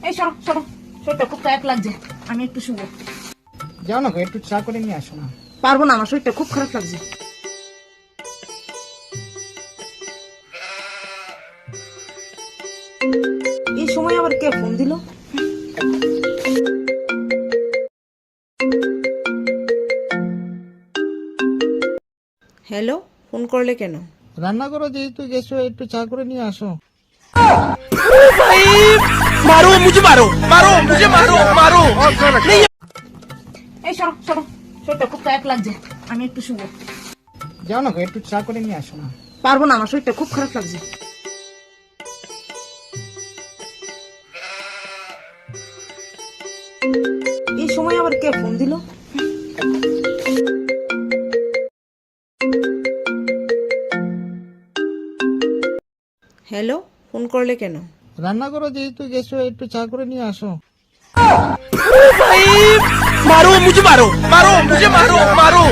এই সরো সরো, শরীরটা খুব টায়ার্ড লাগছে, আমি একটু শুবো। যাও না গো, একটু চা করে নিয়ে আসো না। পারবো না, আমার শরীরটা খুব খারাপ লাগছে। এই সময় আবার কে ফোন দিল? হ্যালো, ফোন করলে কেন? রান্না করো যেহেতু গেছো, একটু চা করে নিয়ে আসো। मारो मुझे, मारो मारो मुझे, मारो मारो। এই সরো সরো, শরীরটা খুব টায়ার্ড লাগছে, আমি একটু শুবো। যাও না গো, একটু চা করে নিয়ে আসো না। পারবো না, আমার শরীরটা খুব খারাপ লাগছে। এই সময় আবার কে ফোন দিল? হ্যালো, ফোন করলে কেন? রান্না করো যেহেতু গেছো, একটু চা করে নিয়ে আসো। मारो मुझे, मारो मारो मुझे, मारो मारो।